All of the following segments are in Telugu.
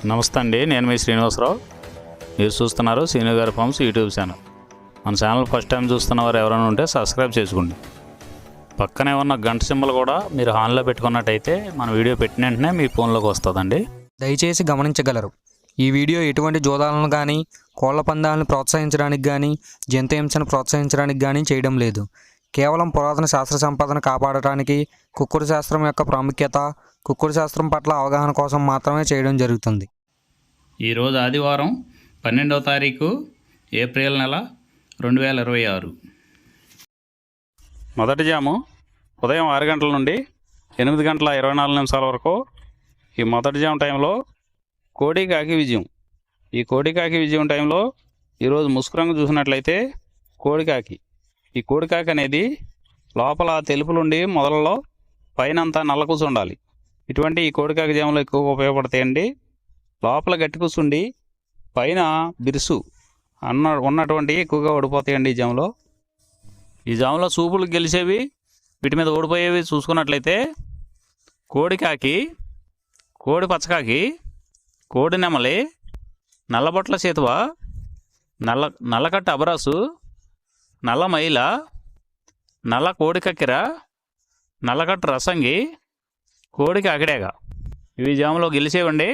నమస్తే అండి, నేను మీ శ్రీనివాసరావు. మీరు చూస్తున్నారు శ్రీను గారి ఫార్మ్స్ యూట్యూబ్ ఛానల్. మన ఛానల్ ఫస్ట్ టైం చూస్తున్న వారు ఎవరైనా ఉంటే సబ్స్క్రైబ్ చేసుకోండి. పక్కనే ఉన్న గంట సింబల్ కూడా మీరు ఆన్లో పెట్టుకున్నట్టయితే మన వీడియో పెట్టిన వెంటనే మీ ఫోన్లోకి వస్తుందండి. దయచేసి గమనించగలరు, ఈ వీడియో ఎటువంటి జోదాలను కానీ కోళ్ల పందాలను ప్రోత్సహించడానికి కానీ జంతు హింసను ప్రోత్సహించడానికి కానీ చేయడం లేదు. కేవలం పురాతన శాస్త్ర సంపదను కాపాడటానికి, కుక్కుడు శాస్త్రం యొక్క ప్రాముఖ్యత, కుక్కుడు శాస్త్రం పట్ల అవగాహన కోసం మాత్రమే చేయడం జరుగుతుంది. ఈరోజు ఆదివారం 12వ తారీఖు ఏప్రిల్ నెల 2026. మొదటి జాము ఉదయం 6 గంటల నుండి 8 గంటల 24 నిమిషాల వరకు. ఈ మొదటి జాము టైంలో కోడి కాకి విజయం. ఈ కోడి కాకి విజయం టైంలో ఈరోజు ముసుగు రంగు చూసినట్లయితే కోడికాకి. ఈ కోడికాకి అనేది లోపల తెలుపులుండి మొదలలో పైన అంతా నల్ల కూసు ఉండాలి. ఇటువంటి ఈ కోడికాకి జాములు ఎక్కువగా ఉపయోగపడతాయండి. లోపల గట్టి కూసుండి పైన బిరుసు ఉన్నటువంటి ఎక్కువగా ఓడిపోతాయండి ఈ జాములో. ఈ జాములో సూపులు గెలిచేవి, వీటి మీద ఓడిపోయేవి చూసుకున్నట్లయితే కోడికాకి, కోడి పచ్చకాకి, కోడి నెమలి, నల్లబొట్ల చేతువ, నల్లకట్ట అబరాసు, నల్ల మైల, నల్ల కోడి కక్కెర, నల్లకట్ట రసంగి, కోడికి అగడేగ. ఇవి జాములో గెలిచేవండి.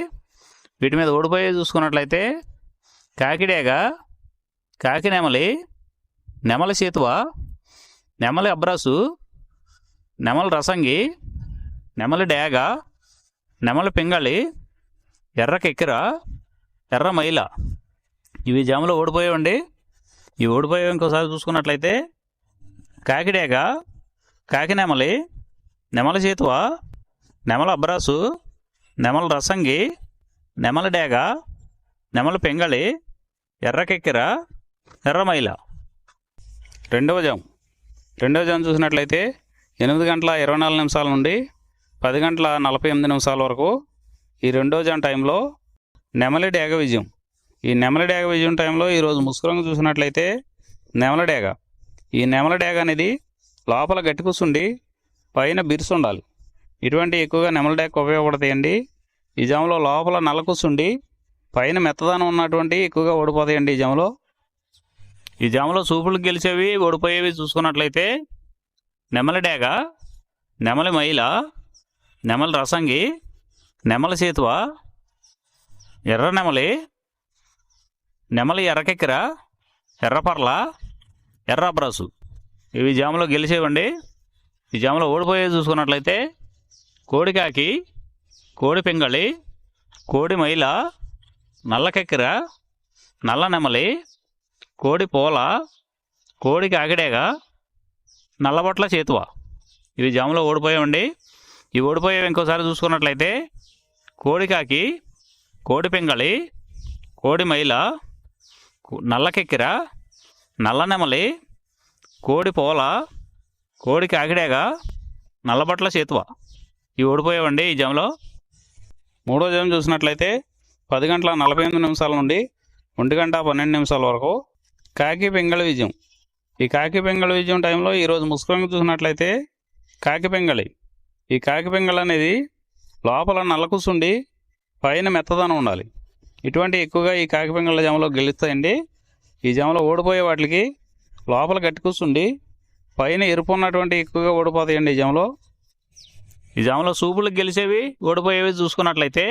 వీటి మీద ఓడిపోయే చూసుకున్నట్లయితే కాకిడేగ, కాకి నెమలి, నెమలి చేతువ, నెమలి అబ్రాసు, నెమలి రసంగి, నెమలి డేగ, నెమలి పింగళి, ఎర్ర కెక్కెర, ఎర్ర మైల. ఇవి జాములో ఓడిపోయేవండి. ఇవి ఓడిపోయేవి ఇంకోసారి చూసుకున్నట్లయితే కాకిడేగ, కాకి నెమలి, నెమలి చేతువ, నెమలి అబ్రాసు, నెమలి రసంగి, నెమలి డేగ, నెమలి పింగళి, ఎర్ర కెక్కెర, ఎర్ర మైల. రెండవ జాము చూసినట్లయితే 8 గంటల 24 నిమిషాల నుండి 10 గంటల 48 నిమిషాల వరకు. ఈ రెండవ జాము టైంలో నెమలి డేగ విజయం. ఈ నెమలి డేగ విజయం టైంలో ఈరోజు ముసుగు రంగు చూసినట్లయితే నెమలి డేగ. ఈ నెమలి డేగ అనేది లోపల గట్టి కూసుండి పైన బిరుసు ఉండాలి. ఇటువంటి ఎక్కువగా నెమలి డేగ ఉపయోగపడతాయండి. ఈ జాములో లోపల నల్ల కూసుండి పైన మెత్తదనం ఉన్నటువంటి ఎక్కువగా ఓడిపోతాయండి ఈ జాములో. ఈ జాములో సూపులు గెలిచేవి, ఓడిపోయేవి చూసుకున్నట్లయితే నెమలి డేగ, నెమలి మైల, నెమలి రసంగి, నెమలి చేతువ, ఎర్ర నెమలి, నెమలి ఎర్రకెక్కెర, ఎర్రపర్ల, ఎర్ర అబ్రాసు. ఇవి జాములో గెలిచేవండి. ఈ జాములో ఓడిపోయేవి చూసుకున్నట్లయితే కోడికాకి, కోడి పింగళి, కోడి మైల, నల్ల కెక్కెర, నల్ల నెమలి, కోడి పోల, కోడి కాకిడేగ, నల్లబొట్ల చేతువ. ఇవి జాములో ఓడిపోయావండి. ఇవి ఓడిపోయేవి ఇంకోసారి చూసుకున్నట్లయితే కోడికాకి, కోడి పింగళి, కోడి మైల, నల్ల కెక్కెర, నల్ల నెమలి, కోడి పోల, కోడి కాకిడేగ, నల్లబొట్ల చేతువ. ఇవి ఓడిపోయావండి ఈ జాములో. మూడో జాము చూసినట్లయితే 10 గంటల 48 నిమిషాల నుండి 1 గంట 12 నిమిషాల వరకు కాకి పింగళి విజయం. ఈ కాకి పింగళి విజయం టైంలో ఈరోజు ముసుగు రంగు చూసినట్లయితే కాకి పింగళి. ఈ కాకి పింగళి అనేది లోపల నల్ల కూసుండి పైన మెత్తదనం ఉండాలి. ఇటువంటి ఎక్కువగా ఈ కాకి పింగళ జాములో గెలుస్తాయండి. ఈ జాములో ఓడిపోయే వాటికి లోపల గట్టి కూసుండి పైన ఎరుపు ఉన్నటువంటి ఎక్కువగా ఓడిపోతాయండి ఈ జాములో. ఈ జాములో సూపులకు గెలిచేవి, ఓడిపోయేవి చూసుకున్నట్లయితే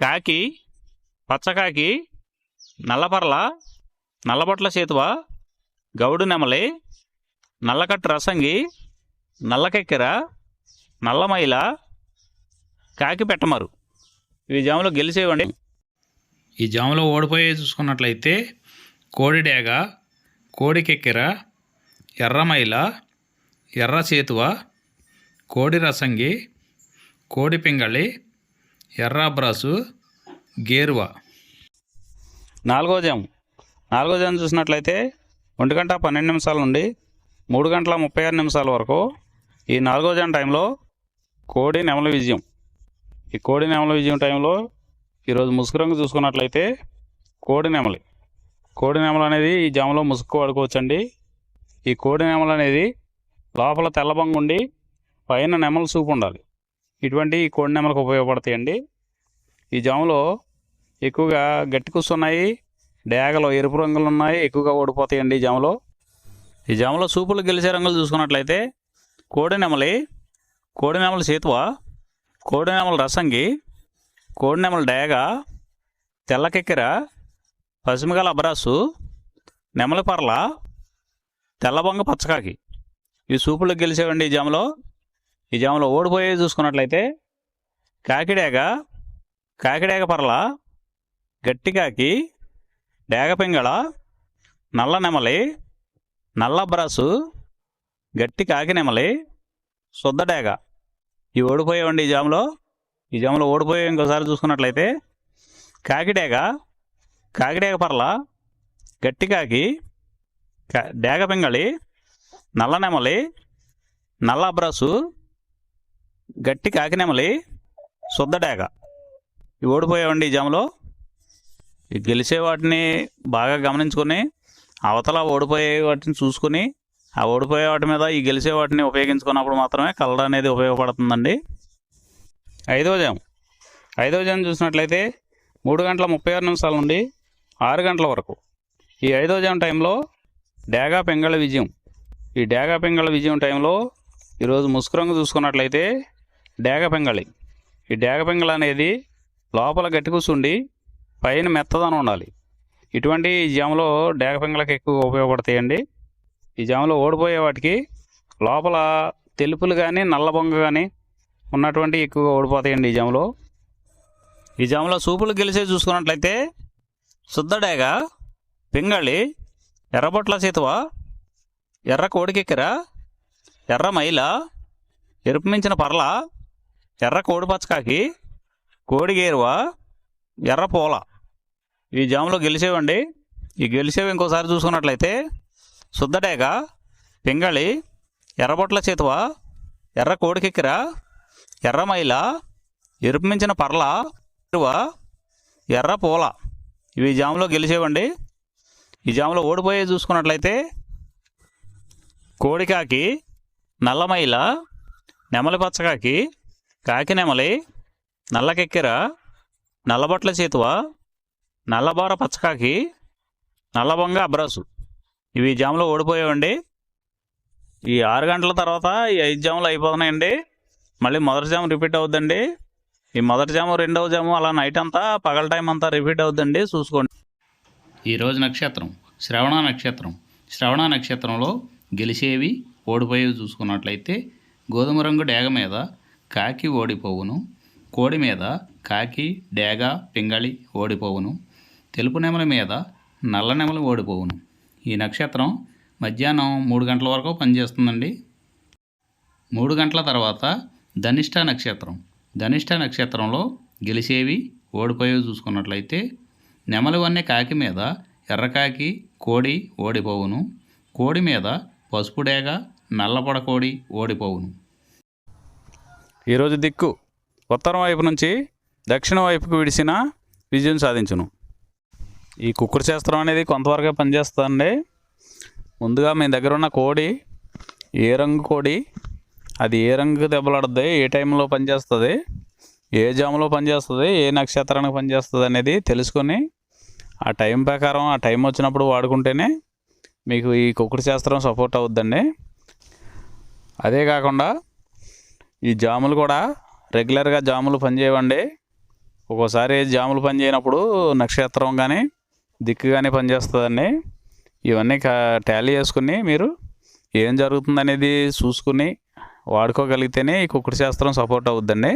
కాకి, పచ్చకాకి, నల్లపర్ల, నల్లబొట్ల చేతువ, గౌడు నెమలి, నల్లకట్టు రసంగి, నల్లకెక్కెర, నల్లమైల, కాకి పెట్టమరు. ఇవి జాములో గెలిచేవండి. ఈ జాములో ఓడిపోయే చూసుకున్నట్లయితే కోడి డేగ, కోడి కెక్కెర, ఎర్రమైల, ఎర్ర చేతువ, కోడి రసంగి, కోడి పింగళి, ఎర్ర అబ్రాసు, గేరువ. నాలుగో జాము చూసినట్లయితే 1 గంట 12 నిమిషాల నుండి 3 గంటల 36 నిమిషాల వరకు. ఈ నాలుగో జాము టైంలో కోడి నెమలి విజయం. ఈ కోడి నెమలి విజయం టైంలో ఈరోజు ముసుగు రంగు చూసుకున్నట్లయితే కోడి నెమలి. కోడి నెమలి అనేది ఈ జాములో ముసుగు వాడుకోవచ్చండి. ఈ కోడి నెమలి అనేది లోపల తెల్లబంగు ఉండి పైన నెమలి సూపు ఉండాలి. ఇటువంటి కోడి నెమలకు ఉపయోగపడతాయండి. ఈ జాములో ఎక్కువగా గట్టి కూస్తున్నాయి, డేగలు ఎరుపు రంగులు ఉన్నాయి, ఎక్కువగా ఓడిపోతాయండి ఈ జాములో. ఈ జాములో సూపులు గెలిచే రంగులు చూసుకున్నట్లయితే కోడినెమలి, కోడినెమలి సేతువ, కోడినెమలి రసంగి, కోడినెమలి డేగ, తెల్లకెక్కెర, పసిమిగల అబ్రాసు, నెమలి పర్ల, తెల్లబొంగ పచ్చకాకి. ఈ సూపులకు గెలిచేవండి ఈ జాములో. ఈ జాములో ఓడిపోయేవి చూసుకున్నట్లయితే కాకిడేగ, కాకిడేగ పర్ల, గట్టికాకి, డేగ పింగళ, నల్ల నెమలి, నల్ల అబ్రాసు, గట్టి కాకి నెమలి, శుద్ధ డేగ. ఇవి ఓడిపోయేవండి ఈ జాములో. ఈ జాములో ఓడిపోయే ఇంకోసారి చూసుకున్నట్లయితే కాకిడేగ, కాకిడేగ పర్ల, గట్టి కాకి, డేగ పింగళి, నల్ల నెమలి, నల్ల అబ్రాసు, గట్టి కాకి నెమలి, శుద్ధ డేగ. ఇవి ఓడిపోయేవండి ఈ జాములో. ఈ గెలిచే వాటిని బాగా గమనించుకొని అవతల ఓడిపోయే వాటిని చూసుకుని ఆ ఓడిపోయే వాటి మీద ఈ గెలిచే వాటిని ఉపయోగించుకున్నప్పుడు మాత్రమే కలర్ అనేది ఉపయోగపడుతుందండి. ఐదవ జాము చూసినట్లయితే 3:36 నుండి 6 గంటల వరకు. ఈ 5వ జాము టైంలో డేగా పింగళ విజయం. ఈ డేగా పింగళ విజయం టైంలో ఈరోజు ముసుగు రంగు చూసుకున్నట్లయితే డేగ పింగళి. ఈ డేగ పింగళ అనేది లోపల గట్టి కూర్చుండి పైన మెత్తదనం ఉండాలి. ఇటువంటి ఈ జాములో డేగ పింగళకి ఎక్కువ ఉపయోగపడతాయండి. ఈ జాములో ఓడిపోయే వాటికి లోపల తెలుపులు కానీ నల్ల బొంగ కానీ ఉన్నటువంటి ఎక్కువగా ఓడిపోతాయండి ఈ జాములో. ఈ జాములో సూపులు గెలిచే చూసుకున్నట్లయితే శుద్ధ డేగ, పింగళి, ఎర్రబొట్ల సీతువ, ఎర్ర కోడికెక్కెర, ఎర్ర మైల, ఎరుపు మించిన పర్ల, ఎర్ర కోడి పచ్చకాకి, కోడిగేరువ, ఎర్ర పూల. ఈ జాములో గెలిచేవండి. ఈ గెలిచేవి ఇంకోసారి చూసుకున్నట్లయితే శుద్ధ డేగ, పింగళి, ఎర్రబొట్ల చేతువ, ఎర్ర కోడికెక్కెర, ఎర్ర మైల, ఎరుపు మించిన పర్ల, ఎర్ర పూల. ఇవి జాములో గెలిచేవండి. ఈ జాములో ఓడిపోయే చూసుకున్నట్లయితే కోడికాకి, నల్లమైల, నెమలి పచ్చకాకి, కాకి నెమలి, నల్లకెక్కెర, నల్లబొట్ల చేతువ, నల్లబోర పచ్చకాకి, నల్లబొంగ అబ్రాసు. ఇవి జాములో ఓడిపోయేవండి. ఈ 6 గంటల తర్వాత ఈ 5 జాములు అయిపోతున్నాయండి. మళ్ళీ మొదటి జాము రిపీట్ అవుద్దండి. ఈ మొదటి జాము, రెండవ జాము అలా నైట్ అంతా పగల టైం అంతా రిపీట్ అవుద్దండి, చూసుకోండి. ఈరోజు నక్షత్రం శ్రవణ నక్షత్రం. శ్రవణ నక్షత్రంలో గెలిచేవి ఓడిపోయేవి చూసుకున్నట్లయితే గోధుమ రంగు డేగ మీద కాకి ఓడిపోవును, కోడి మీద కాకి, డేగ, పింగళి ఓడిపోవును, తెలుపు నెమలి మీద నల్ల నెమలి ఓడిపోవును. ఈ నక్షత్రం మధ్యాహ్నం 3 గంటల వరకు పనిచేస్తుందండి. 3 గంటల తర్వాత ధనిష్ట నక్షత్రం. ధనిష్ట నక్షత్రంలో గెలిచేవి ఓడిపోయేవి చూసుకున్నట్లయితే నెమలి వన్నె కాకి మీద ఎర్రకాకి, కోడి ఓడిపోవును, కోడి మీద పసుపు డేగ, నల్లపొడ కోడి ఓడిపోవును. ఈరోజు దిక్కు ఉత్తరం వైపు నుంచి దక్షిణ వైపుకు విడిసిన విజయం సాధించును. ఈ కుక్కుడు శాస్త్రం అనేది కొంతవరకే పనిచేస్తుందండి. ముందుగా మీ దగ్గర ఉన్న కోడి ఏ రంగు కోడి, అది ఏ రంగు దెబ్బలాడుద్ది, ఏ టైంలో పనిచేస్తుంది, ఏ జాములో పనిచేస్తుంది, ఏ నక్షత్రానికి పనిచేస్తుంది అనేది తెలుసుకొని ఆ టైం ప్రకారం ఆ టైం వచ్చినప్పుడు వాడుకుంటేనే మీకు ఈ కుక్కుడు శాస్త్రం సపోర్ట్ అవుద్దండి. అదే కాకుండా ఈ జాములు కూడా రెగ్యులర్గా జాములు పనిచేయవండి. ఒక్కోసారి జాములు పనిచేయనప్పుడు నక్షత్రం కానీ దిక్కు కానీ పనిచేస్తుందండి. ఇవన్నీ టాలీ చేసుకుని మీరు ఏం జరుగుతుందనేది చూసుకుని వాడుకోగలిగితేనే ఈ కుక్కుడు శాస్త్రం సపోర్ట్ అవుద్దండి.